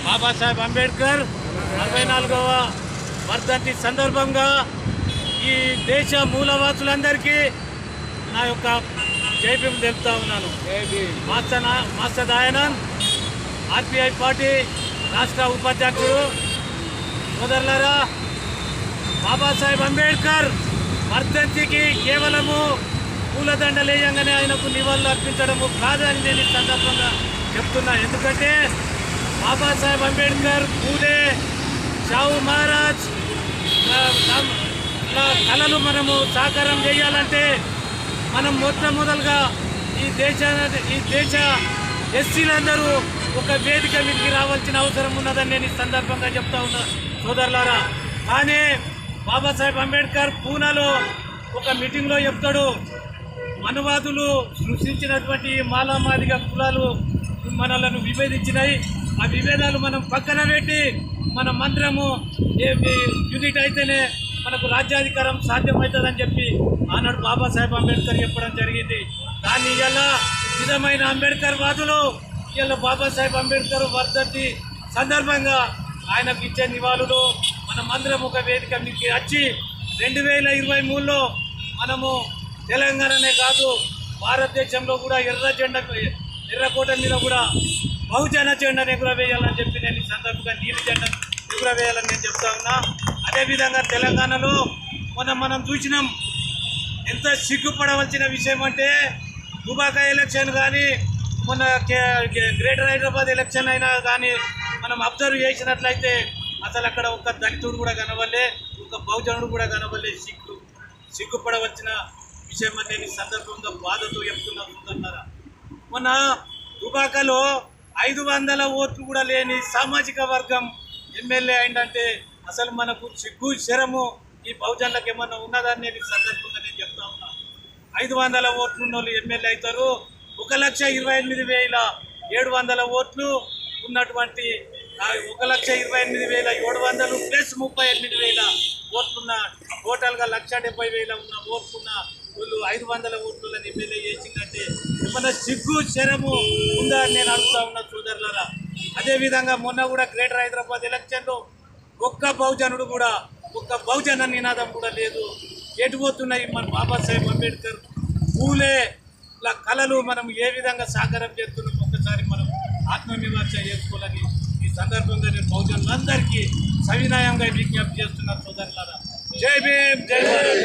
బాబాసాహెబ్ అంబేద్కర్ 64వ వర్ధంతి సందర్భంగా ఈ దేశ మూలవాసులందరికీ నా యొక్క జైభీం తెలుపుతా ఉన్నాను. మాస్టర్ దయానంద్ ఆర్పిఐ పార్టీ రాష్ట్ర ఉపాధ్యక్షుడు. సోదరులారా, బాబాసాహెబ్ అంబేద్కర్ వర్ధంతికి కేవలము పూలదండలేయంగానే ఆయనకు నివాళులు అర్పించడము కాదని నేను ఈ సందర్భంగా చెప్తున్నా. ఎందుకంటే బాబాసాహెబ్ అంబేద్కర్, పూలే, షాహు మహారాజ్ కళలు మనము సాకారం చేయాలంటే మనం మొట్టమొదలుగా ఈ దేశ ఎస్సీలందరూ ఒక వేదిక మీదకి రావాల్సిన అవసరం ఉన్నదని నేను ఈ సందర్భంగా చెప్తా ఉన్నా సోదరులారా. కానీ బాబాసాహెబ్ అంబేద్కర్ పూనాలో ఒక మీటింగ్లో చెప్తాడు, మనువాదులు సృష్టించినటువంటి మాలామాదిగ కులాలు మనలను విభేదించినాయి. ఆ విభేదాలు మనం పక్కన పెట్టి మన మంత్రము యూనిట్ అయితేనే మనకు రాజ్యాధికారం సాధ్యమవుతుందని చెప్పి ఆనాడు బాబాసాహెబ్ అంబేద్కర్ చెప్పడం జరిగింది. కానీ ఇలా నిజమైన అంబేద్కర్ వాదులు ఇలా బాబాసాహెబ్ అంబేద్కర్ వర్ధంతి సందర్భంగా ఆయనకు ఇచ్చే నివాళులు మనమందరం ఒక వేదిక మీకు వచ్చి 2023లో మనము తెలంగాణనే కాదు భారతదేశంలో కూడా ఎర్రకోట మీద కూడా బహుజన జెండాను ఎగురవేయాలని చెప్పి నేను ఈ సందర్భంగా నీలి జెండాను ఎగురవేయాలని నేను చెప్తా ఉన్నా. అదేవిధంగా తెలంగాణలో మనం చూసినాం, ఎంత సిగ్గుపడవలసిన విషయం అంటే దుబాక ఎలక్షన్ కానీ మొన్న గ్రేటర్ హైదరాబాద్ ఎలక్షన్ అయినా కానీ మనం అబ్జర్వ్ చేసినట్లయితే అసలు అక్కడ ఒక దళితుడు కూడా కనవల్లే, ఒక బహుజనుడు కూడా కనవల్లే. సిగ్గుపడవలసిన విషయం అని నేను ఈ సందర్భంగా బాధతో చెప్తున్నారా. మొన్న దుబాకలో 500 ఓట్లు కూడా లేని సామాజిక వర్గం ఎమ్మెల్యే అయిందంటే అసలు మనకు సిగ్గు శరము ఈ బహుజనులకు ఏమన్నా ఉన్నదని నేను ఈ సందర్భంగా నేను చెప్తా ఉన్నా. 500 ఓట్లు ఉన్న వాళ్ళు ఎమ్మెల్యే అవుతారు. 1,28,700 ఓట్లు ఉన్నటువంటి 1,28,700 ప్లస్ 38,000 ఓట్లున్న టోటల్గా 1,70,000 ఉన్న ఓట్లున్న వాళ్ళు 500 ఓట్లని ఎమ్మెల్యే చేసిందంటే ఏమన్నా సిగ్గు శరము ఉందా అని నేను అడుగుతా ఉన్నా సోదరులారా. అదేవిధంగా మొన్న కూడా గ్రేటర్ హైదరాబాద్ ఎలక్షన్లో ఒక్క బహుజన నినాదం కూడా లేదు. ఎటుపోతున్నాయి మన బాబాసాహెబ్ అంబేద్కర్, పూలే కళలు మనం ఏ విధంగా సాకారం చేస్తున్నాం ఒక్కసారి మనం ఆత్మవిమర్శ చేసుకోవాలని ఈ సందర్భంగా నేను బహుజనులందరికీ సవినయంగా విజ్ఞప్తి చేస్తున్నాను సోదరులారా. జై భీమ్, జై భారత్.